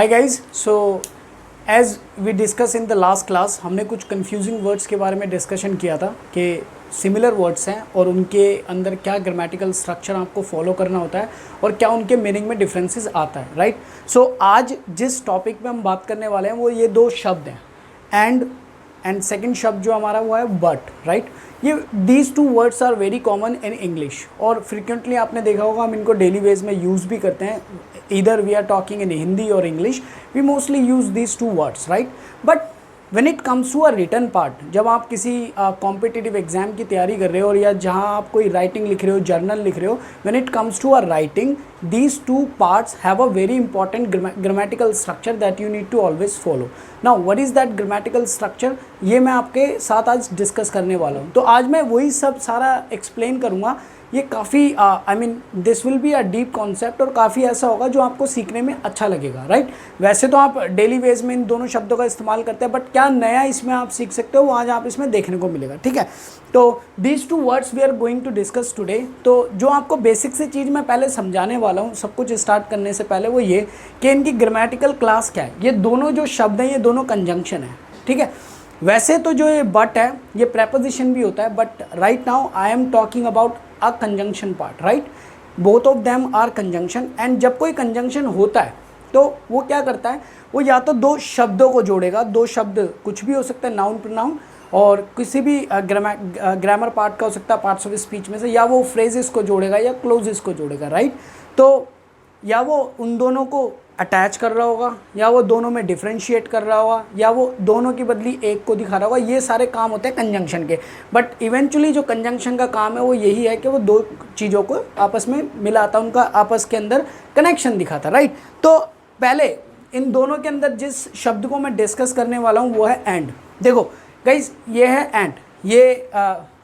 Hi guys, so as we discuss in the last class हमने कुछ confusing words के बारे में डिस्कशन किया था कि सिमिलर वर्ड्स हैं और उनके अंदर क्या ग्रामेटिकल स्ट्रक्चर आपको फॉलो करना होता है और क्या उनके मीनिंग में डिफरेंसेस आता है, राइट। सो आज जिस टॉपिक पे हम बात करने वाले हैं वो ये दो शब्द हैं, एंड सेकंड शब्द जो हमारा वो है बट, राइट। ये these two words are very common in English और फ्रिक्वेंटली आपने देखा होगा हम इनको डेली वेज में यूज़ भी करते हैं। Either we are talking in Hindi और English, we mostly use these two words, right. But when it comes to a written part, जब आप किसी कॉम्पिटिटिव एग्जाम की तैयारी कर रहे हो और या जहाँ आप कोई राइटिंग लिख रहे हो, जर्नल लिख रहे हो, when it comes to a writing, these two parts have a very important grammatical structure that you need to always follow. Now what is that grammatical structure, ये मैं आपके साथ आज डिस्कस करने वाला हूँ। तो आज मैं वही सब सारा एक्सप्लेन करूँगा। ये काफ़ी I mean this will be a deep concept और काफ़ी ऐसा होगा जो आपको सीखने में अच्छा लगेगा, राइट। वैसे तो आप डेली वेज में इन दोनों शब्दों का इस्तेमाल करते हैं, बट क्या नया इसमें आप सीख सकते हो वो आज आप इसमें देखने को मिलेगा, ठीक है। तो these two words we are going to discuss today. तो जो आपको बेसिक से चीज़ मैं पहले समझाने वाला हूँ सब कुछ स्टार्ट करने से पहले, वो ये कि इनकी ग्रामेटिकल क्लास क्या है। ये दोनों जो शब्द हैं ये दोनों कंजंक्शन है, ठीक है। वैसे तो जो ये बट है ये प्रेपोजिशन भी होता है, but right now I am talking about a conjunction part, right. Both of them are conjunction. And जब कोई कंजंक्शन होता है तो वो क्या करता है, वो या तो दो शब्दों को जोड़ेगा, दो शब्द कुछ भी हो सकता है, नाउन प्रोनाउन, और किसी भी ग्रामर पार्ट का हो सकता है, पार्ट्स ऑफ स्पीच में से, या वो फ्रेजेस को जोड़ेगा या क्लोजेस को जोड़ेगा, राइट। तो या वो उन दोनों को अटैच कर रहा होगा, या वो दोनों में डिफ्रेंशिएट कर रहा होगा, या वो दोनों की बदली एक को दिखा रहा होगा। ये सारे काम होते हैं कंजंक्शन के। बट इवेंचुअली जो कंजंक्शन का काम है वो यही है कि वो दो चीज़ों को आपस में मिलाता, उनका आपस के अंदर कनेक्शन दिखाता, राइट। तो पहले इन दोनों के अंदर जिस शब्द को मैं डिस्कस करने वाला हूँ वो है एंड। देखो गाइज, ये है एंड। ये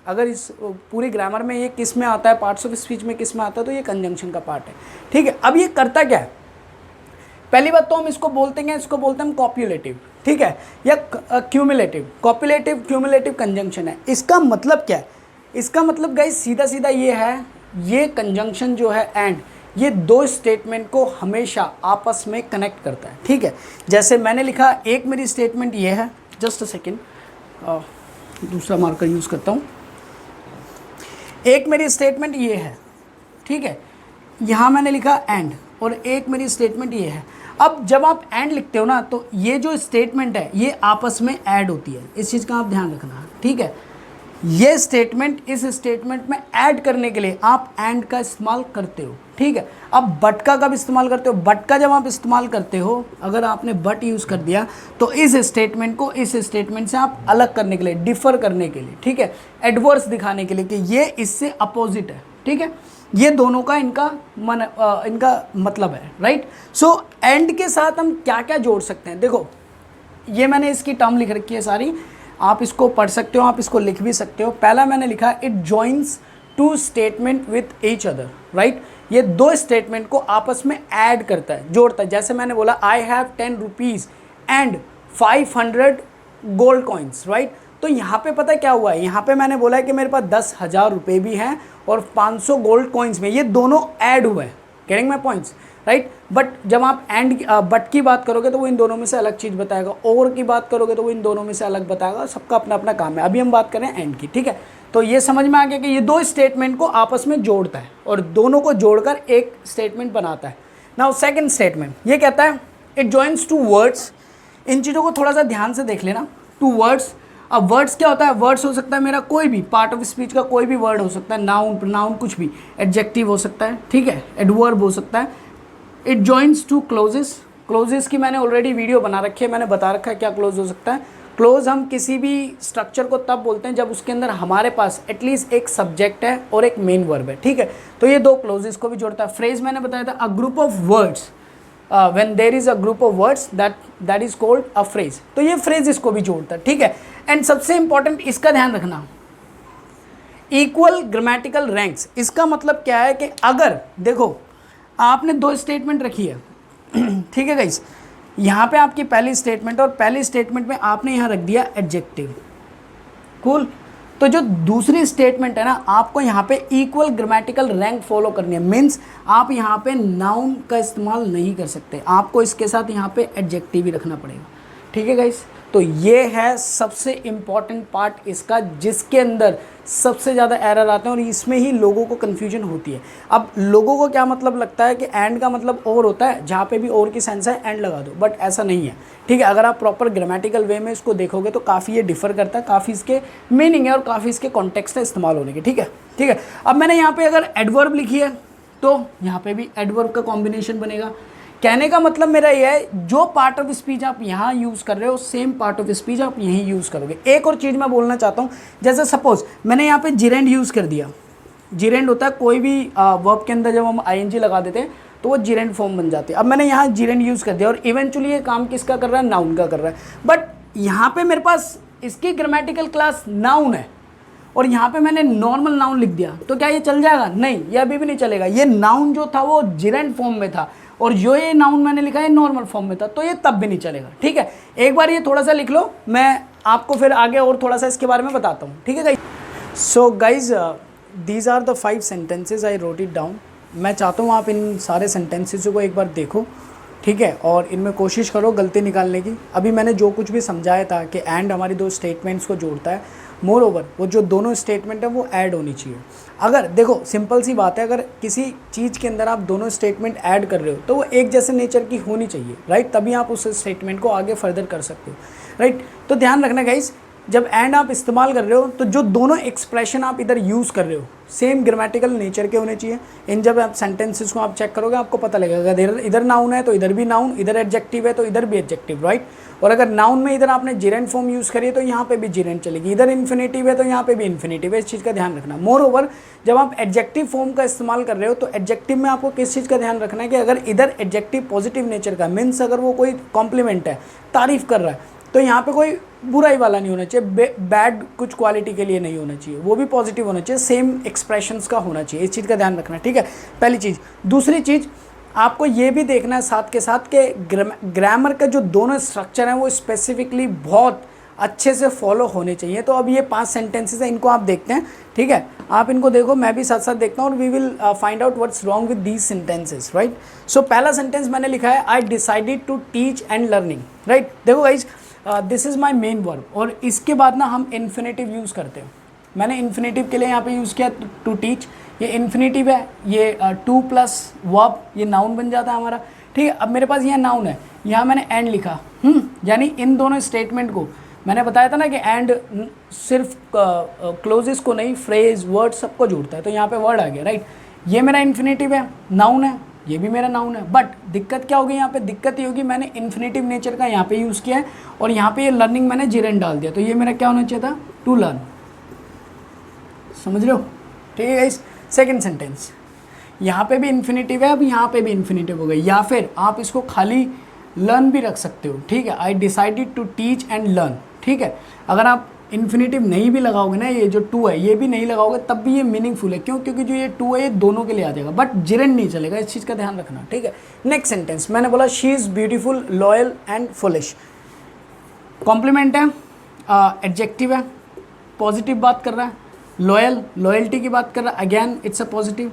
अगर इस पूरी ग्रामर में ये किस में आता है, पार्ट्स ऑफ स्पीच में किस में आता है, तो ये कंजंक्शन का पार्ट है, ठीक है। अब ये करता क्या है, पहली बात तो हम इसको बोलते हैं, इसको बोलते हैं कॉप्युलेटिव, ठीक है, या क्यूमुलेटिव। कॉप्युलेटिव क्यूमुलेटिव कंजंक्शन है। इसका मतलब क्या है, इसका मतलब गाइज सीधा सीधा ये है, ये कंजंक्शन जो है एंड, ये दो स्टेटमेंट को हमेशा आपस में कनेक्ट करता है, ठीक है। जैसे मैंने लिखा, एक मेरी स्टेटमेंट ये है, जस्ट अ सेकेंड, दूसरा मार्कर यूज़ करता हूँ। एक मेरी स्टेटमेंट ये है, ठीक है, यहाँ मैंने लिखा एंड, और एक मेरी स्टेटमेंट ये है। अब जब आप एंड लिखते हो ना, तो ये जो स्टेटमेंट है ये आपस में ऐड होती है, इस चीज़ का आप ध्यान रखना, ठीक है। ये स्टेटमेंट इस स्टेटमेंट में ऐड करने के लिए आप एंड का इस्तेमाल करते हो, ठीक है। अब बट का कब इस्तेमाल करते हो, बट का जब आप इस्तेमाल करते हो, अगर आपने बट यूज़ कर दिया तो इस स्टेटमेंट को इस स्टेटमेंट से आप अलग करने के लिए, डिफर करने के लिए, ठीक है, एडवर्स दिखाने के लिए कि ये इससे अपोजिट है, ठीक है। ये दोनों का इनका मतलब है, राइट। सो एंड के साथ हम क्या क्या जोड़ सकते हैं, देखो ये मैंने इसकी टर्म लिख रखी है सारी, आप इसको पढ़ सकते हो, आप इसको लिख भी सकते हो। पहला मैंने लिखा it joins two statement with each other, right. ये दो स्टेटमेंट को आपस में ऐड करता है, जोड़ता है। जैसे मैंने बोला I have 10 rupees and 500 gold coins, right. तो यहाँ पे पता है क्या हुआ है, यहाँ पे मैंने बोला है कि मेरे पास 10,000 रुपये भी हैं और 500 गोल्ड कॉइन्स में, ये दोनों ऐड हुए हैं, getting my points, right. But जब आप एंड बट की बात करोगे तो वो इन दोनों में से अलग चीज़ बताएगा, और की बात करोगे तो वो इन दोनों में से अलग बताएगा। सबका अपना अपना काम है। अभी हम बात करें एंड की, ठीक है। तो ये समझ में आ गया कि ये दो स्टेटमेंट को आपस में जोड़ता है और दोनों को जोड़कर एक स्टेटमेंट बनाता है। नाउ सेकेंड स्टेटमेंट ये कहता है इट जॉइंस टू वर्ड्स। इन चीज़ों को थोड़ा सा ध्यान से देख लेना, टू वर्ड्स। अब वर्ड्स क्या होता है, वर्ड्स हो सकता है मेरा कोई भी पार्ट ऑफ स्पीच का कोई भी वर्ड हो सकता है, नाउन प्रोनाउन कुछ भी, एडजेक्टिव हो सकता है, ठीक है, एडवर्ब हो सकता है। It joins two clauses. Clauses की मैंने ऑलरेडी वीडियो बना रखी है, मैंने बता रखा है क्या क्लोज हो सकता है। क्लोज हम किसी भी स्ट्रक्चर को तब बोलते हैं जब उसके अंदर हमारे पास एटलीस्ट एक सब्जेक्ट है और एक मेन वर्ब है, ठीक है। तो ये दो क्लोजेस को भी जोड़ता है। फ्रेज मैंने बताया था, a group of words, when there is a group of words that is called a phrase। तो ये फ्रेज इसको भी जोड़ता है, ठीक है। एंड सबसे इंपॉर्टेंट इसका ध्यान रखना, इक्वल ग्रामेटिकल रैंक्स। इसका मतलब क्या है कि अगर देखो आपने दो स्टेटमेंट रखी है, ठीक है गाइस, यहाँ पे आपकी पहली स्टेटमेंट और पहली स्टेटमेंट में आपने यहाँ रख दिया एडजेक्टिव, कूल। तो जो दूसरी स्टेटमेंट है ना, आपको यहाँ पे इक्वल ग्रामेटिकल रैंक फॉलो करनी है। मीन्स आप यहाँ पे नाउन का इस्तेमाल नहीं कर सकते, आपको इसके साथ यहाँ पे एडजेक्टिव ही रखना पड़ेगा। ठीक है गाइस, तो ये है सबसे इम्पॉर्टेंट पार्ट इसका, जिसके अंदर सबसे ज़्यादा एरर आते हैं और इसमें ही लोगों को कन्फ्यूजन होती है। अब लोगों को क्या मतलब लगता है कि एंड का मतलब और होता है, जहाँ पे भी और की सेंस है एंड लगा दो, बट ऐसा नहीं है। ठीक है, अगर आप प्रॉपर ग्रामेटिकल वे में इसको देखोगे तो काफ़ी ये डिफर करता है, काफ़ी इसके मीनिंग है और काफ़ी इसके कॉन्टेक्स्ट है इस्तेमाल होने के। ठीक है, ठीक है। अब मैंने यहाँ पर अगर एडवर्ब लिखी है तो यहाँ पर भी एडवर्ब का कॉम्बिनेशन बनेगा। कहने का मतलब मेरा ये है, जो पार्ट ऑफ स्पीच आप यहाँ यूज़ कर रहे हो सेम पार्ट ऑफ स्पीच आप यहीं यूज़ करोगे। एक और चीज़ मैं बोलना चाहता हूँ, जैसे सपोज मैंने यहाँ पे जिरेंड यूज़ कर दिया। जिरेंड होता है कोई भी वर्ब के अंदर जब हम आईएनजी लगा देते हैं तो वो जिरेंड फॉर्म बन जाती है। अब मैंने यहाँ जिरेंड यूज़ कर दिया और इवेंचुअली ये काम किसका कर रहा है, नाउन का कर रहा है। बट यहाँ पर मेरे पास इसकी ग्रामेटिकल क्लास नाउन है और यहाँ पे मैंने नॉर्मल नाउन लिख दिया, तो क्या ये चल जाएगा? नहीं, ये अभी भी नहीं चलेगा। ये नाउन जो था वो जिरेंड फॉर्म में था और जो ये नाउन मैंने लिखा है नॉर्मल फॉर्म में था, तो ये तब भी नहीं चलेगा। ठीक है, एक बार ये थोड़ा सा लिख लो, मैं आपको फिर आगे और थोड़ा सा इसके बारे में बताता हूँ। ठीक है guys, so guys these are the 5 sentences I wrote it down. मैं चाहता हूँ आप इन सारे सेंटेंसेज को एक बार देखो, ठीक है, और इनमें कोशिश करो गलती निकालने की। अभी मैंने जो कुछ भी समझाया था कि एंड हमारी 2 स्टेटमेंट्स को जोड़ता है, मोर ओवर वो जो दोनों स्टेटमेंट है वो ऐड होनी चाहिए। अगर देखो सिंपल सी बात है, अगर किसी चीज़ के अंदर आप दोनों स्टेटमेंट ऐड कर रहे हो तो वो एक जैसे नेचर की होनी चाहिए, राइट, तभी आप उस स्टेटमेंट को आगे फर्दर कर सकते हो, राइट। तो ध्यान रखना गाइस, जब एंड आप इस्तेमाल कर रहे हो तो जो दोनों एक्सप्रेशन आप इधर यूज़ कर रहे हो सेम ग्रामेटिकल नेचर के होने चाहिए। इन जब आप सेंटेंसेस को आप चेक करोगे आपको पता लगेगा, अगर इधर नाउन है तो इधर भी नाउन, इधर एडजेक्टिव है तो इधर भी एडजेक्टिव, राइट। और अगर नाउन में इधर आपने जिरेंड फॉर्म यूज़ करी है तो यहाँ पे भी जिरेंड चलेगी, इधर इन्फिनेटिव है तो यहाँ पे भी इन्फिनेटिव है। इस चीज़ का ध्यान रखना। मोर ओवर जब आप एडजेक्टिव फॉर्म का इस्तेमाल कर रहे हो तो एडजेक्टिव में आपको किस चीज़ का ध्यान रखना है कि अगर इधर एडजेक्टिव पॉजिटिव नेचर का, मीन्स अगर वो कोई कॉम्प्लीमेंट है, तारीफ कर रहा है, तो यहाँ पे कोई बुराई वाला नहीं होना चाहिए, बैड कुछ क्वालिटी के लिए नहीं होना चाहिए, वो भी पॉजिटिव होना चाहिए, सेम एक्सप्रेशंस का होना चाहिए। इस चीज़ का ध्यान रखना, ठीक है, पहली चीज़। दूसरी चीज़ आपको ये भी देखना है साथ के साथ कि ग्रामर का जो दोनों स्ट्रक्चर हैं वो स्पेसिफिकली बहुत अच्छे से फॉलो होने चाहिए। तो अब ये 5 सेंटेंसेस हैं, इनको आप देखते हैं, ठीक है, आप इनको देखो, मैं भी साथ साथ देखता हूँ और we will find out what's wrong with these sentences, right. So पहला सेंटेंस मैंने लिखा है, I decided to teach and learning, right. देखो guys, this is my main verb और इसके बाद ना हम इन्फिनेटिव यूज़ करते हैं। मैंने इन्फिनेटिव के लिए यहाँ पे यूज़ किया टू टीच, ये इन्फिनेटिव है, ये 2 प्लस वर्ब, ये नाउन बन जाता है हमारा, ठीक है। अब मेरे पास यहाँ नाउन है, यहाँ मैंने एंड लिखा, यानी इन दोनों स्टेटमेंट को मैंने बताया था ना कि एंड सिर्फ क्लोजेस को नहीं, फ्रेज, वर्ड सबको जोड़ता है, तो यहाँ पे वर्ड आ गया, राइट। ये मेरा इन्फिनेटिव है, नाउन है, ये भी मेरा नाउन है। बट दिक्कत क्या होगी यहाँ पे? दिक्कत ये होगी मैंने इन्फिनेटिव नेचर का यहाँ पे यूज़ किया है और यहाँ पे ये लर्निंग मैंने जिरेंड डाल दिया, तो ये मेरा क्या होना चाहिए था? To learn. समझ रहे हो? ठीक है गाइस। सेकंड सेंटेंस, यहाँ पे भी इन्फिनेटिव है, अब यहाँ पे भी इन्फिनेटिव हो गई, या फिर आप इसको खाली लर्न भी रख सकते हो, ठीक है। I decided to teach and learn, ठीक है। अगर आप इन्फिनेटिव नहीं भी लगाओगे ना, ये जो 2 है ये भी नहीं लगाओगे तब भी ये मीनिंगफुल है, क्यों? क्योंकि जो ये 2 है ये दोनों के लिए आ जाएगा, बट जिरेंड नहीं चलेगा, इस चीज़ का ध्यान रखना, ठीक है। नेक्स्ट सेंटेंस मैंने बोला, she is beautiful, loyal and foolish. Compliment है, एडजेक्टिव है, पॉजिटिव बात कर रहा है, लॉयल, लॉयल्टी की बात कर रहा है, again it's a positive.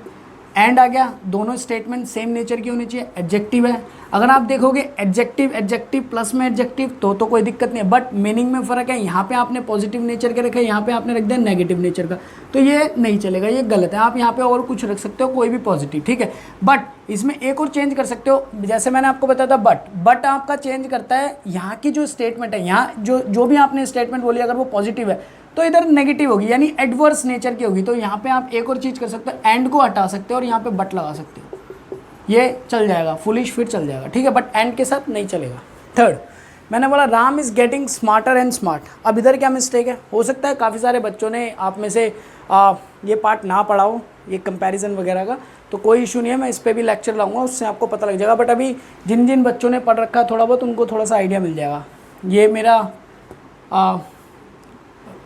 And आ गया, दोनों स्टेटमेंट सेम नेचर की होनी चाहिए, एडजेक्टिव है। अगर आप देखोगे एडजेक्टिव एडजेक्टिव प्लस में एडजेक्टिव तो कोई दिक्कत नहीं है, बट मीनिंग में फ़र्क है। यहाँ पे आपने पॉजिटिव नेचर के रखे, यहाँ पे आपने रख दिया नेगेटिव नेचर का, तो ये नहीं चलेगा, ये गलत है। आप यहाँ पे और कुछ रख सकते हो, कोई भी पॉजिटिव, ठीक है। बट इसमें एक और चेंज कर सकते हो, जैसे मैंने आपको बताया था, बट आपका चेंज करता है यहाँ की जो स्टेटमेंट है, यहाँ जो भी आपने स्टेटमेंट बोली अगर वो पॉजिटिव है तो इधर नेगेटिव होगी, यानी एडवर्स नेचर की होगी। तो यहाँ पे आप एक और चीज़ कर सकते हो, एंड को हटा सकते हो और यहाँ पे बट लगा सकते हो, ये चल जाएगा, फुलिश फिर चल जाएगा, ठीक है, बट एंड के साथ नहीं चलेगा। थर्ड मैंने बोला, Ram is getting smarter and smart. अब इधर क्या मिस्टेक है? हो सकता है काफ़ी सारे बच्चों ने आप में से ये पार्ट ना पढ़ा हो, ये कंपैरिजन वगैरह का, तो कोई इशू नहीं है, मैं इस पर भी लेक्चर लाऊंगा, उससे आपको पता लग जाएगा। बट अभी जिन जिन बच्चों ने पढ़ रखा है थोड़ा बहुत, उनको थोड़ा सा आइडिया मिल जाएगा।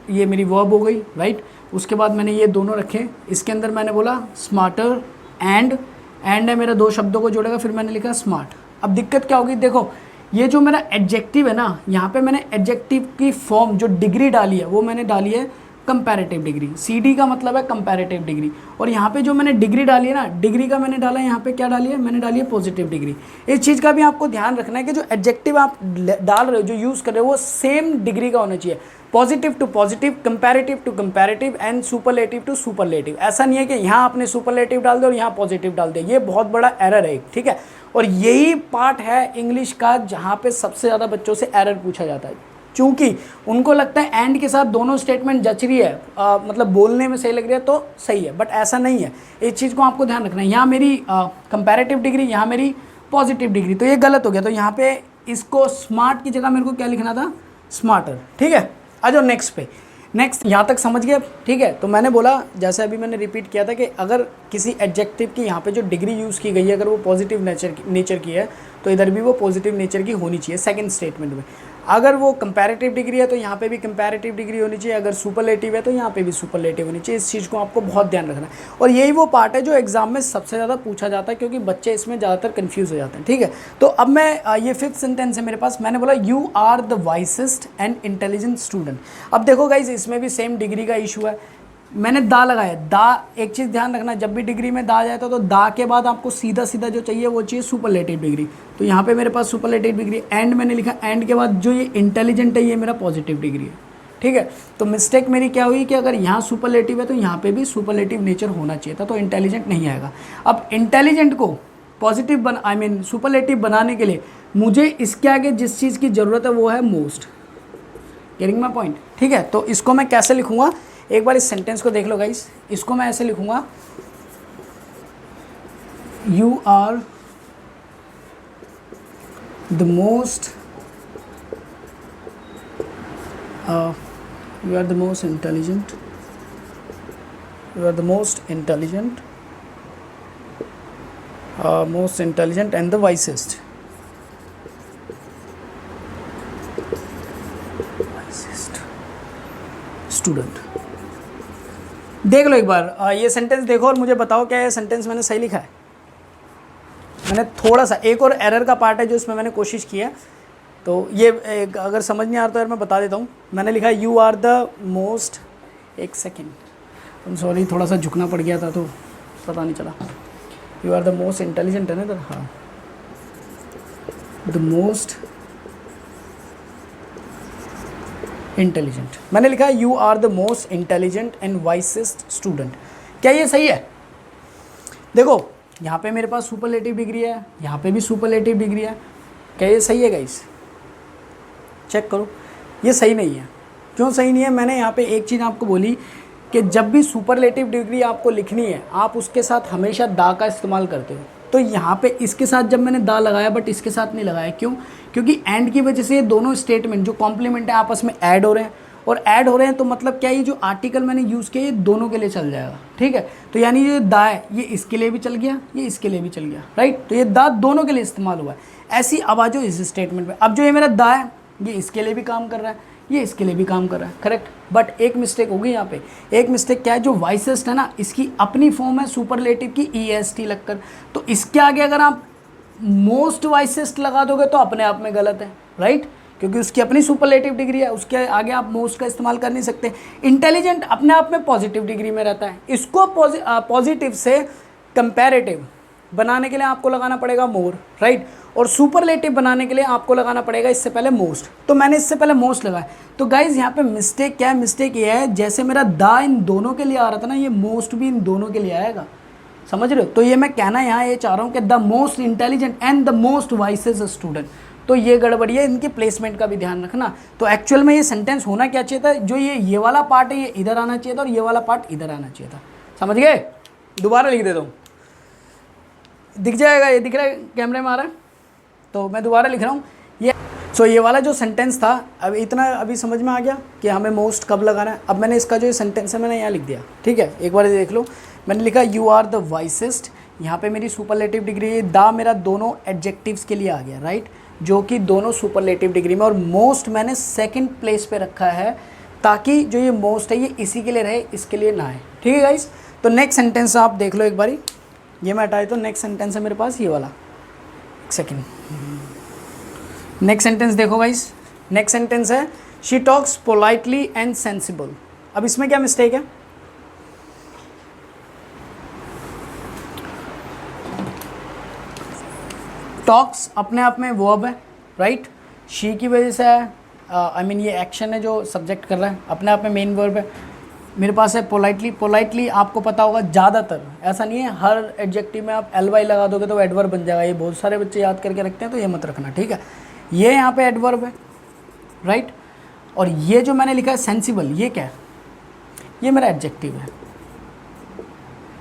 ये मेरी वर्ब हो गई, राइट। उसके बाद मैंने ये दोनों रखे, इसके अंदर मैंने बोला स्मार्टर एंड है मेरा 2 शब्दों को जोड़ेगा, फिर मैंने लिखा स्मार्ट। अब दिक्कत क्या होगी? देखो ये जो मेरा एडजेक्टिव है ना, यहाँ पे मैंने एडजेक्टिव की फॉर्म जो डिग्री डाली है वो मैंने डाली है कंपैरेटिव डिग्री, CD का मतलब है कंपैरेटिव डिग्री। और यहाँ पे जो मैंने डिग्री डाली है ना, डिग्री का मैंने डाला है यहाँ पे, क्या डाली है मैंने, डाली है पॉजिटिव डिग्री। इस चीज़ का भी आपको ध्यान रखना है कि जो एडजेक्टिव आप डाल रहे हो, जो यूज़ कर रहे हो, वो सेम डिग्री का होना चाहिए। Positive to positive, comparative to comparative and superlative to superlative. ऐसा नहीं है कि यहाँ आपने सुपरलेटिव डाल दिया और यहाँ पॉजिटिव डाल दिया, ये बहुत बड़ा एरर है, ठीक है। और यही पार्ट है इंग्लिश का जहाँ पे सबसे ज़्यादा बच्चों से एरर पूछा जाता है, क्योंकि उनको लगता है एंड के साथ दोनों स्टेटमेंट जच रही है, मतलब बोलने में सही लग रही है तो सही है, बट ऐसा नहीं है। इस चीज़ को आपको ध्यान रखना है। यहाँ मेरी कंपैरेटिव डिग्री, यहाँ मेरी पॉजिटिव डिग्री, तो ये गलत हो गया। तो यहाँ पे इसको स्मार्ट की जगह मेरे को क्या लिखना था, स्मार्टर, ठीक है। आ जाओ नेक्स्ट पे। नेक्स्ट यहाँ तक समझ गए, ठीक है। तो मैंने बोला, जैसे अभी मैंने रिपीट किया था कि अगर किसी एडजेक्टिव की यहाँ पे जो डिग्री यूज़ की गई है, अगर वो पॉजिटिव नेचर की है, तो इधर भी वो पॉजिटिव नेचर की होनी चाहिए सेकंड स्टेटमेंट में। अगर वो कंपैरेटिव डिग्री है तो यहाँ पे भी कंपैरेटिव डिग्री होनी चाहिए, अगर सुपरलेटिव है तो यहाँ पे भी सुपरलेटिव होनी चाहिए। इस चीज़ को आपको बहुत ध्यान रखना है। और यही वो पार्ट है जो एग्जाम में सबसे ज़्यादा पूछा जाता है, क्योंकि बच्चे इसमें ज़्यादातर कन्फ्यूज़ हो जाते हैं, ठीक है। तो अब मैं ये 5th सेंटेंस है मेरे पास, मैंने बोला you are the wisest and intelligent student. अब देखो गाइज, इसमें भी सेम डिग्री का इशू है। मैंने दा लगाया, दा, एक चीज़ ध्यान रखना, जब भी डिग्री में दा जाता है तो दा के बाद आपको सीधा सीधा जो चाहिए वो चाहिए सुपरलेटिव डिग्री। तो यहाँ पे मेरे पास सुपरलेटिव डिग्री, एंड मैंने लिखा, एंड के बाद जो ये इंटेलिजेंट है ये मेरा पॉजिटिव डिग्री है, ठीक है। तो मिस्टेक मेरी क्या हुई कि अगर यहाँ सुपरलेटिव है तो यहाँ पे भी सुपरलेटिव नेचर होना चाहिए था, तो इंटेलिजेंट नहीं आएगा। अब इंटेलिजेंट को पॉजिटिव सुपरलेटिव बनाने के लिए मुझे इसके आगे जिस चीज़ की ज़रूरत है वो है मोस्ट। गेटिंग माय पॉइंट, ठीक है। तो इसको मैं कैसे लिखूँगा, एक बार इस सेंटेंस को देख लो गाइस। इसको मैं ऐसे लिखूंगा, you are the most intelligent, you are the most intelligent and the wisest student. देख लो एक बार ये सेंटेंस देखो और मुझे बताओ क्या ये सेंटेंस मैंने सही लिखा है। मैंने थोड़ा सा एक और एरर का पार्ट है जो इसमें मैंने कोशिश की है, तो ये अगर समझ नहीं आ रहा तो यार मैं बता देता हूँ। मैंने लिखा यू आर द मोस्ट, एक सेकेंड सॉरी, थोड़ा सा झुकना पड़ गया था तो पता नहीं चला। You are the most intelligent है ना इधर, हाँ, द मोस्ट इंटेलिजेंट। मैंने लिखा है you are the most intelligent and wisest student. क्या ये सही है? देखो यहाँ पे मेरे पास सुपरलेटिव डिग्री है, यहाँ पे भी सुपरलेटिव डिग्री है। क्या ये सही है गाइस? चेक करो, ये सही नहीं है। क्यों सही नहीं है? मैंने यहाँ पे एक चीज़ आपको बोली कि जब भी सुपरलेटिव डिग्री आपको लिखनी है आप उसके साथ हमेशा दा का इस्तेमाल करते हो। तो यहाँ पे इसके साथ जब मैंने दा लगाया बट इसके साथ नहीं लगाया, क्यों? क्योंकि एंड की वजह से ये दोनों स्टेटमेंट जो कॉम्प्लीमेंट है आपस में ऐड हो रहे हैं, और ऐड हो रहे हैं तो मतलब क्या, ये जो आर्टिकल मैंने यूज़ किया ये दोनों के लिए चल जाएगा, ठीक है। तो यानी ये दा है ये इसके लिए भी चल गया, ये इसके लिए भी चल गया, राइट। तो ये दा दोनों के लिए इस्तेमाल हुआ है। ऐसी आवाज़ हो इस स्टेटमेंट में। अब जो ये मेरा दा है ये इसके लिए भी काम कर रहा है, ये इसके लिए भी काम कर रहा है, करेक्ट। बट एक मिस्टेक होगी यहाँ पे। एक मिस्टेक क्या है, जो वाइसेस्ट है ना इसकी अपनी फॉर्म है सुपरलेटिव की EST लगकर, तो इसके आगे अगर आप मोस्ट वाइसेस्ट लगा दोगे तो अपने आप में गलत है, राइट, क्योंकि उसकी अपनी सुपरलेटिव डिग्री है, उसके आगे आप मोस्ट का इस्तेमाल कर नहीं सकते। इंटेलिजेंट अपने आप में पॉजिटिव डिग्री में रहता है, इसको पॉजिटिव से कंपैरेटिव बनाने के लिए आपको लगाना पड़ेगा मोर, राइट, और सुपरलेटिव बनाने के लिए आपको लगाना पड़ेगा इससे पहले मोस्ट। तो मैंने इससे पहले मोस्ट लगाया। तो गाइज यहाँ पे मिस्टेक क्या है? मिस्टेक ये है जैसे मेरा दा इन दोनों के लिए आ रहा था ना, ये मोस्ट भी इन दोनों के लिए आएगा, समझ रहे हो। तो ये मैं कहना यहाँ ये चाह रहा हूँ कि the most intelligent and the most wisest student. तो ये गड़बड़ी है, इनके प्लेसमेंट का भी ध्यान रखना। तो एक्चुअल में ये सेंटेंस होना क्या चाहिए था, जो ये वाला पार्ट है ये इधर आना चाहिए था और ये वाला पार्ट इधर आना चाहिए था, समझ गए। दोबारा लिख देता हूँ, दिख जाएगा, ये दिख रहा है कैमरे में आ रहा है, तो मैं दोबारा लिख रहा हूँ ये। सो ये वाला जो सेंटेंस था अब इतना अभी समझ में आ गया कि हमें मोस्ट कब लगाना है। अब मैंने इसका जो सेंटेंस है मैंने यहाँ लिख दिया, ठीक है। एक बार देख लो, मैंने लिखा यू आर द वाइसेस्ट, यहाँ पे मेरी सुपरलेटिव डिग्री है, दा मेरा दोनों एडजेक्टिव्स के लिए आ गया, राइट, जो कि दोनों सुपरलेटिव डिग्री में, और मोस्ट मैंने सेकंड प्लेस पे रखा है ताकि जो ये मोस्ट है ये इसी के लिए रहे, इसके लिए ना आए, ठीक है गाइस। तो नेक्स्ट सेंटेंस आप देख लो एक बारी, ये मैं हटाए तो नेक्स्ट सेंटेंस है मेरे पास ये वाला, एक सेकेंड। नेक्स्ट सेंटेंस देखो गाइस, नेक्स्ट सेंटेंस है she talks politely and sensible. अब इसमें क्या मिस्टेक है, टॉक्स अपने आप में वर्ब है, राइट, शी की वजह से है, आई मीन ये एक्शन है जो सब्जेक्ट कर रहा है, अपने आप में मेन वर्ब है। मेरे पास है पोलाइटली, पोलाइटली आपको पता होगा ज़्यादातर, ऐसा नहीं है हर एडजेक्टिव में आप ly लगा दोगे तो एडवर्ब बन जाएगा, ये बहुत सारे बच्चे याद करके रखते हैं तो ये मत रखना, ठीक है। ये यहाँ पे एडवर्ब है, राइट, और ये जो मैंने लिखा है सेंसिबल, ये क्या है, ये मेरा एडजेक्टिव है।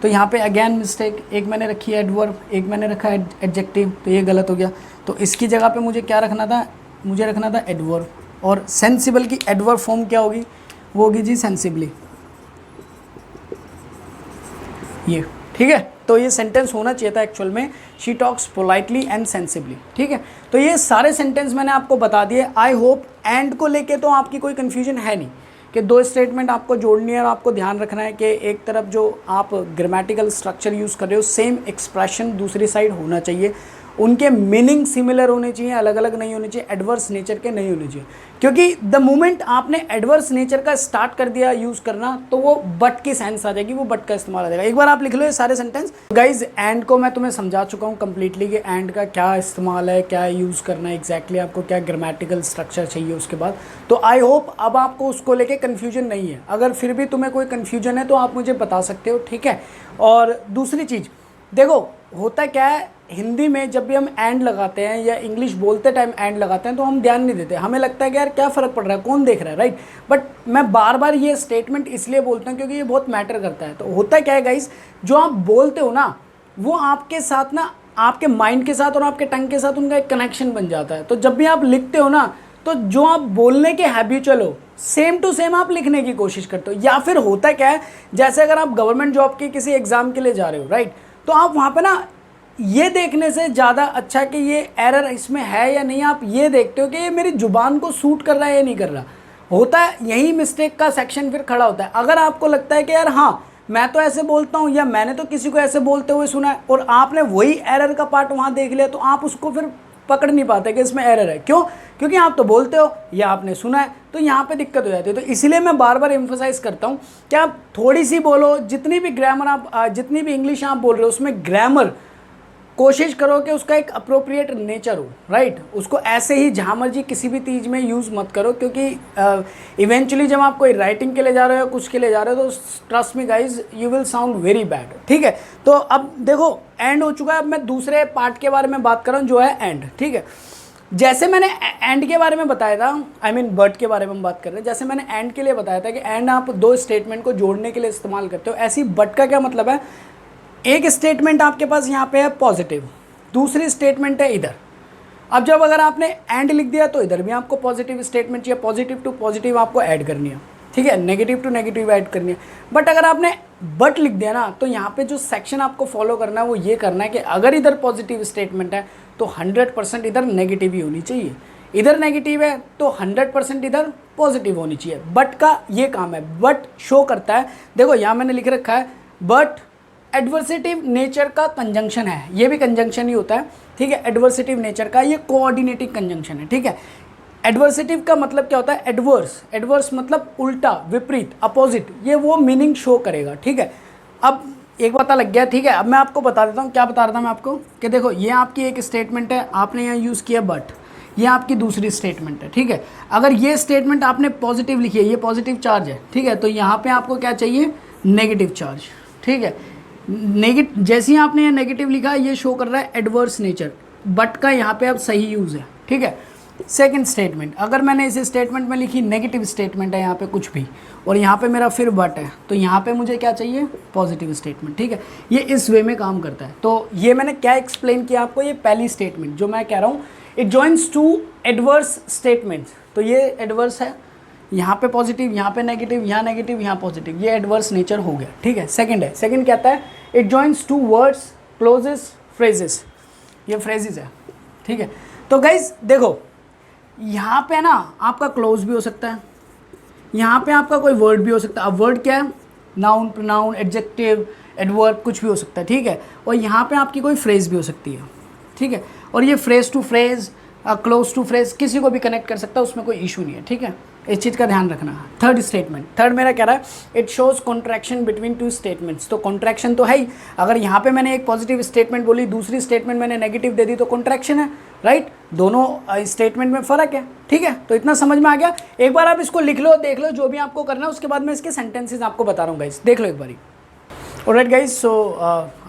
तो यहाँ पे अगेन मिस्टेक, एक मैंने रखी है एडवर्ब, एक मैंने रखा है एडजेक्टिव, तो ये गलत हो गया। तो इसकी जगह पे मुझे क्या रखना था, मुझे रखना था एडवर्ब, और सेंसिबल की एडवर्ब फॉर्म क्या होगी, वो होगी जी सेंसिबली, ये, ठीक है। तो ये सेंटेंस होना चाहिए था एक्चुअल में, she talks politely and sensibly, ठीक है। तो ये सारे सेंटेंस मैंने आपको बता दिए। आई होप एंड को लेके तो आपकी कोई कन्फ्यूजन है नहीं कि दो स्टेटमेंट आपको जोड़नी है और आपको ध्यान रखना है कि एक तरफ जो आप ग्रामेटिकल स्ट्रक्चर यूज़ कर रहे हो सेम एक्सप्रेशन दूसरी साइड होना चाहिए, उनके मीनिंग सिमिलर होने चाहिए, अलग अलग नहीं होने चाहिए, एडवर्स नेचर के नहीं होने चाहिए। क्योंकि द मोमेंट आपने एडवर्स नेचर का स्टार्ट कर दिया यूज़ करना तो वो बट की सेंस आ जाएगी, वो बट का इस्तेमाल आ जाएगा। एक बार आप लिख लो ये सारे सेंटेंस। गाइज एंड को मैं तुम्हें समझा चुका हूँ कम्प्लीटली कि एंड का क्या इस्तेमाल है, क्या यूज़ करना है एग्जैक्टली, आपको क्या ग्रामेटिकल स्ट्रक्चर चाहिए उसके बाद। तो आई होप अब आपको उसको लेके कन्फ्यूजन नहीं है। अगर फिर भी तुम्हें कोई कन्फ्यूजन है तो आप मुझे बता सकते हो, ठीक है। और दूसरी चीज़ देखो, होता क्या है हिंदी में जब भी हम एंड लगाते हैं या इंग्लिश बोलते टाइम एंड लगाते हैं तो हम ध्यान नहीं देते, हमें लगता है कि यार क्या फ़र्क पड़ रहा है, कौन देख रहा है, राइट। बट मैं बार बार ये स्टेटमेंट इसलिए बोलता हूँ क्योंकि ये बहुत मैटर करता है। तो होता क्या है गाइस, जो आप बोलते हो ना वो आपके साथ ना, आपके माइंड के साथ और आपके टंग के साथ उनका एक कनेक्शन बन जाता है। तो जब भी आप लिखते हो ना तो जो आप बोलने के हैबिचुअल हो सेम टू सेम आप लिखने की कोशिश करते हो। या फिर होता क्या है, जैसे अगर आप गवर्नमेंट जॉब के किसी एग्जाम के लिए जा रहे हो, राइट, तो आप वहाँ पे ना ये देखने से ज़्यादा अच्छा कि ये एरर इसमें है या नहीं, आप ये देखते हो कि ये मेरी ज़ुबान को सूट कर रहा है या नहीं कर रहा। होता है यही मिस्टेक का सेक्शन फिर खड़ा होता है। अगर आपको लगता है कि यार हाँ मैं तो ऐसे बोलता हूँ या मैंने तो किसी को ऐसे बोलते हुए सुना है और आपने वही एरर का पार्ट वहाँ देख लिया, तो आप उसको फिर पकड़ नहीं पाते कि इसमें एरर है। क्यों? क्योंकि आप तो बोलते हो या आपने सुना है, तो यहाँ पे दिक्कत हो जाती है। तो इसलिए मैं बार बार एम्फोसाइज करता हूँ कि आप थोड़ी सी बोलो, जितनी भी ग्रामर आप जितनी भी इंग्लिश आप बोल रहे हो उसमें ग्रामर कोशिश करो कि उसका एक अप्रोप्रिएट नेचर हो, राइट। उसको ऐसे ही जहाँ मर्जी किसी भी चीज़ में यूज़ मत करो, क्योंकि इवेंचुअली जब आप कोई राइटिंग के लिए जा रहे हो कुछ के लिए जा रहे हो तो trust me guys you will sound very bad, ठीक है। तो अब देखो एंड हो चुका है, अब मैं दूसरे पार्ट के बारे में बात कर रहा हूँ जो है एंड, ठीक है। जैसे मैंने एंड के बारे में बताया था, आई मीन बट के बारे में हम बात कर रहे हैं, जैसे मैंने एंड के लिए बताया था कि एंड आप दो स्टेटमेंट को जोड़ने के लिए इस्तेमाल करते हो, ऐसी बट का क्या मतलब है, एक स्टेटमेंट आपके पास यहाँ पे है पॉजिटिव, दूसरी स्टेटमेंट है इधर। अब जब अगर आपने एंड लिख दिया तो इधर भी आपको पॉजिटिव स्टेटमेंट चाहिए, पॉजिटिव टू पॉजिटिव आपको ऐड करनी है, ठीक है, नेगेटिव टू नेगेटिव ऐड करनी है। बट अगर आपने बट लिख दिया ना तो यहाँ पे जो सेक्शन आपको फॉलो करना है वो ये करना है कि अगर इधर पॉजिटिव स्टेटमेंट है तो 100% इधर नेगेटिव ही होनी चाहिए, इधर नेगेटिव है तो 100% इधर पॉजिटिव होनी चाहिए। बट का ये काम है, बट शो करता है, देखो यहाँ मैंने लिख रखा है बट एडवर्सेटिव नेचर का कंजंक्शन है, ये भी कंजंक्शन ही होता है, ठीक है। एडवर्सेटिव नेचर का ये कोऑर्डिनेटिंग कंजंक्शन है, ठीक है। एडवर्सेटिव का मतलब क्या होता है, एडवर्स, एडवर्स मतलब उल्टा, विपरीत, अपोजिट, ये वो मीनिंग शो करेगा, ठीक है। अब एक पता लग गया, ठीक है। अब मैं आपको बता देता हूँ, क्या बता रहा था मैं आपको कि देखो ये आपकी एक स्टेटमेंट है, आपने यहाँ यूज़ किया बट, ये आपकी दूसरी स्टेटमेंट है, ठीक है। अगर ये स्टेटमेंट आपने पॉजिटिव लिखी है, ये पॉजिटिव चार्ज है, ठीक है, तो यहाँ पे आपको क्या चाहिए, नेगेटिव चार्ज, ठीक है। जैसे ही आपने ये नेगेटिव लिखा ये शो कर रहा है एडवर्स नेचर, बट का यहाँ पे अब सही यूज़ है, ठीक है। सेकंड स्टेटमेंट, अगर मैंने इस स्टेटमेंट में लिखी नेगेटिव स्टेटमेंट है यहाँ पे कुछ भी, और यहाँ पे मेरा फिर बट है, तो यहाँ पे मुझे क्या चाहिए, पॉजिटिव स्टेटमेंट, ठीक है। ये इस वे में काम करता है। तो ये मैंने क्या एक्सप्लेन किया आपको, ये पहली स्टेटमेंट जो मैं कह रहा हूँ, it joins two adverse statements, तो ये एडवर्स है, यहाँ पे पॉजिटिव, यहाँ पे नेगेटिव, यहाँ नेगेटिव, यहाँ पॉजिटिव, ये एडवर्स नेचर हो गया, ठीक है। सेकंड है, सेकंड कहता है it joins two words, clauses, phrases, ये फ्रेजेस है, ठीक है। तो गाइज देखो यहाँ पे ना आपका क्लोज भी हो सकता है, यहाँ पे आपका कोई वर्ड भी हो सकता है। अब वर्ड क्या है, नाउन, प्रोनाउन, एडजेक्टिव, एडवर्ब, कुछ भी हो सकता है, ठीक है। और यहाँ पे आपकी कोई फ्रेज भी हो सकती है, ठीक है। और ये phrase to phrase, clause to phrase किसी को भी कनेक्ट कर सकता है, उसमें कोई इशू नहीं है, ठीक है। इस चीज़ का ध्यान रखना। थर्ड स्टेटमेंट, थर्ड मेरा कह रहा है it shows contraction between two statements. तो कॉन्ट्रैक्शन तो है ही, अगर यहाँ पे मैंने एक पॉजिटिव स्टेटमेंट बोली, दूसरी स्टेटमेंट मैंने नेगेटिव दे दी तो कॉन्ट्रैक्शन है, राइट। दोनों स्टेटमेंट में फ़र्क है, ठीक है। तो इतना समझ में आ गया। एक बार आप इसको लिख लो, देख लो जो भी आपको करना है, उसके बाद मैं इसके सेंटेंसेज आपको बता रहा हूँ गाइस, देख लो एक बारी। Alright guys, so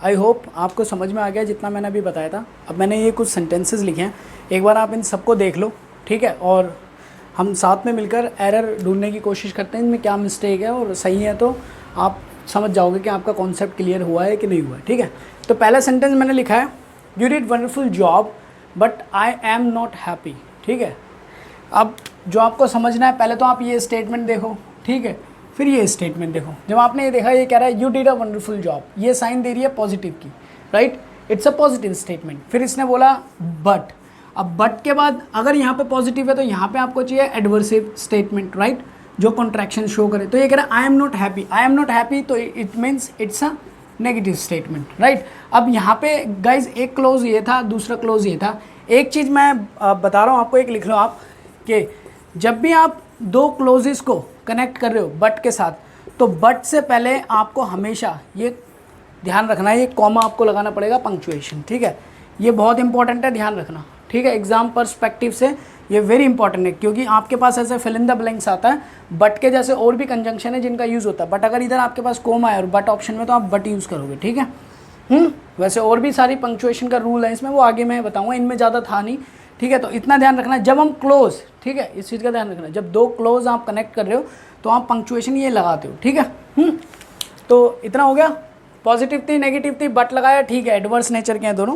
I hope आपको समझ में आ गया जितना मैंने अभी बताया था। अब मैंने ये कुछ सेंटेंसेस लिखे हैं, एक बार आप इन सबको देख लो, ठीक है। और हम साथ में मिलकर एरर ढूंढने की कोशिश करते हैं, इनमें क्या मिस्टेक है, और सही है तो आप समझ जाओगे कि आपका कॉन्सेप्ट क्लियर हुआ है कि नहीं हुआ है, ठीक है। तो पहला सेंटेंस मैंने लिखा है, you did wonderful job but I am not happy, ठीक है। अब जो आपको समझना है, पहले तो आप ये स्टेटमेंट देखो, ठीक है, फिर ये स्टेटमेंट देखो। जब आपने ये देखा, ये कह रहा है you did a wonderful job, ये साइन दे रही है पॉजिटिव की, right, it's a positive statement. फिर इसने बोला बट, अब बट के बाद अगर यहाँ पे पॉजिटिव है तो यहाँ पे आपको चाहिए एडवर्सिव स्टेटमेंट, राइट, जो कॉन्ट्रैक्शन शो करे। तो ये कह रहा है I am not happy, I am not happy, तो it means it's a negative statement, right. अब यहाँ पे गाइज एक क्लोज ये था, दूसरा क्लोज ये था। एक चीज़ मैं बता रहा हूँ आपको, एक लिख लो आप, कि जब भी आप दो क्लोजेस को कनेक्ट कर रहे हो बट के साथ, तो बट से पहले आपको हमेशा ये ध्यान रखना है, ये कॉमा आपको लगाना पड़ेगा, पंक्चुएशन, ठीक है। ये बहुत इंपॉर्टेंट है, ध्यान रखना, ठीक है। एग्जाम पर्सपेक्टिव से ये वेरी इंपॉर्टेंट है, क्योंकि आपके पास ऐसे फिल इन द ब्लैंक्स आता है, बट के जैसे और भी कंजंक्शन है जिनका यूज़ होता है, बट अगर इधर आपके पास कॉमा है और बट ऑप्शन में, तो आप बट यूज़ करोगे, ठीक है। वैसे और भी सारी पंक्चुएशन का रूल है इसमें, वो आगे मैं बताऊँगा, इनमें ज़्यादा था नहीं, ठीक है। तो इतना ध्यान रखना, जब हम क्लोज, ठीक है, इस चीज़ का ध्यान रखना, जब दो क्लोज आप कनेक्ट कर रहे हो तो आप पंक्चुएशन ये लगाते हो, ठीक है। तो इतना हो गया, पॉजिटिव थी, नेगेटिव थी, बट लगाया, ठीक है, एडवर्स नेचर के हैं दोनों।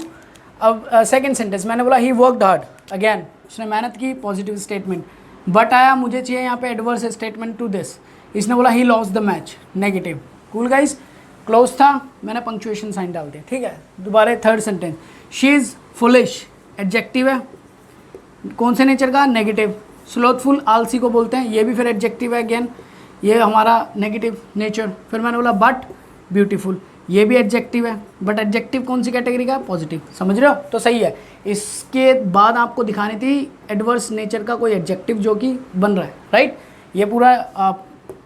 अब सेकंड सेंटेंस मैंने बोला ही वर्कड हार्ड, अगेन उसने मेहनत की, पॉजिटिव स्टेटमेंट। बट आया, मुझे चाहिए यहाँ पे एडवर्स स्टेटमेंट टू दिस। इसने बोला he lost the match, negative. Cool guys, close था, मैंने पंक्चुएशन साइन डाल दिया, ठीक है। दोबारा third sentence, she is foolish, adjective है, कौन से नेचर का, नेगेटिव। स्लोथफुल, आलसी को बोलते हैं, ये भी फिर एडजेक्टिव है, अगेन ये हमारा नेगेटिव नेचर। फिर मैंने बोला बट ब्यूटीफुल, ये भी एडजेक्टिव है, बट एडजेक्टिव कौन सी कैटेगरी का, पॉजिटिव, समझ रहे हो। तो सही है। इसके बाद आपको दिखानी थी एडवर्स नेचर का कोई एडजेक्टिव जो कि बन रहा है, राइट। ये पूरा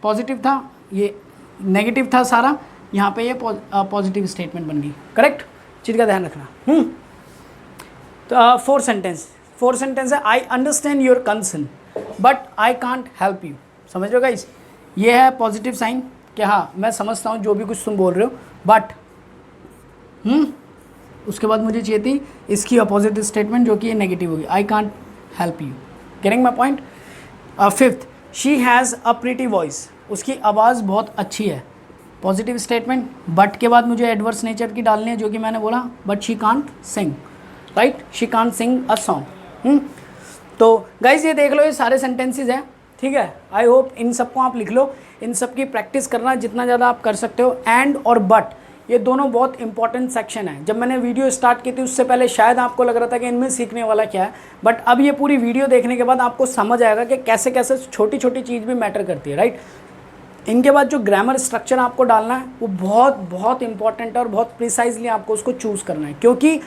पॉजिटिव था, ये नेगेटिव था सारा, यहाँ पे ये पॉजिटिव स्टेटमेंट बन गई, करेक्ट। चीज़ का ध्यान रखना। तो फोर्थ सेंटेंस है, I understand your concern but I can't help you. समझ रहे हो गाइस, ये है पॉजिटिव साइन कि हाँ मैं समझता हूँ जो भी कुछ तुम बोल रहे हो, बट उसके बाद मुझे चाहिए थी इसकी अपोजिट स्टेटमेंट जो कि ये नेगेटिव होगी, I can't help you. Getting my point. Fifth, she has a pretty voice, उसकी आवाज़ बहुत अच्छी है, पॉजिटिव स्टेटमेंट। बट के बाद मुझे एडवर्स नेचर की डालनी है, जो कि मैंने बोला, but she can't Singh, right, she can't Singh a song. तो गाइज ये देख लो, ये सारे सेंटेंसेस हैं, ठीक है। आई होप इन सबको आप लिख लो, इन सब की प्रैक्टिस करना जितना ज़्यादा आप कर सकते हो। एंड और बट, ये दोनों बहुत इंपॉर्टेंट सेक्शन है। जब मैंने वीडियो स्टार्ट की थी उससे पहले शायद आपको लग रहा था कि इनमें सीखने वाला क्या है, बट अब ये पूरी वीडियो देखने के बाद आपको समझ आएगा कि कैसे कैसे छोटी छोटी चीज़ भी मैटर करती है, राइट। इनके बाद जो ग्रामर स्ट्रक्चर आपको डालना है वो बहुत बहुत इंपॉर्टेंट है और बहुत प्रिसाइजली आपको उसको चूज़ करना है, क्योंकि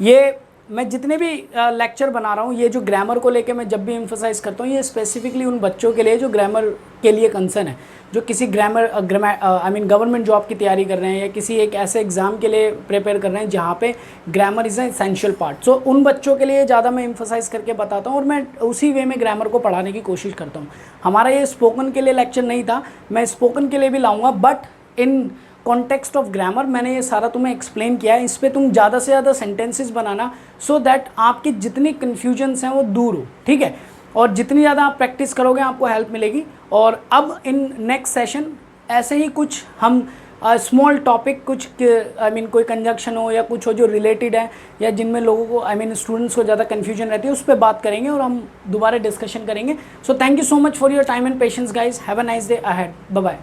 ये मैं जितने भी लेक्चर बना रहा हूँ, ये जो ग्रामर को लेके मैं जब भी एम्फसाइज़ करता हूँ, ये स्पेसिफिकली उन बच्चों के लिए जो ग्रामर के लिए कंसर्न है, जो किसी गवर्नमेंट जॉब की तैयारी कर रहे हैं या किसी एक ऐसे एग्ज़ाम के लिए प्रिपेयर कर रहे हैं जहाँ पे grammar is an essential part. So उन बच्चों के लिए ज़्यादा मैं एम्फसाइज़ करके बताता हूँ और मैं उसी वे में ग्रामर को पढ़ाने की कोशिश करता हूँ। हमारा ये स्पोकन के लिए लेक्चर नहीं था, मैं स्पोकन के लिए भी लाऊँगा, but in context of grammar मैंने ये सारा तुम्हें एक्सप्लेन किया है। इस पर तुम ज़्यादा से ज़्यादा सेंटेंसेस बनाना, सो दैट आपकी जितनी कन्फ्यूजन्स हैं वो दूर हो, ठीक है। और जितनी ज़्यादा आप प्रैक्टिस करोगे आपको हेल्प मिलेगी। और अब इन नेक्स्ट सेशन ऐसे ही कुछ हम स्मॉल टॉपिक, कुछ कोई कंजक्शन हो या कुछ हो जो रिलेटेड है या जिनमें लोगों को स्टूडेंट्स को ज़्यादा कन्फ्यूजन रहती है, उस पर बात करेंगे और हम दोबारा डिस्कशन करेंगे। So thank you so much for your time and patience guys. Have a nice day ahead. Bye bye.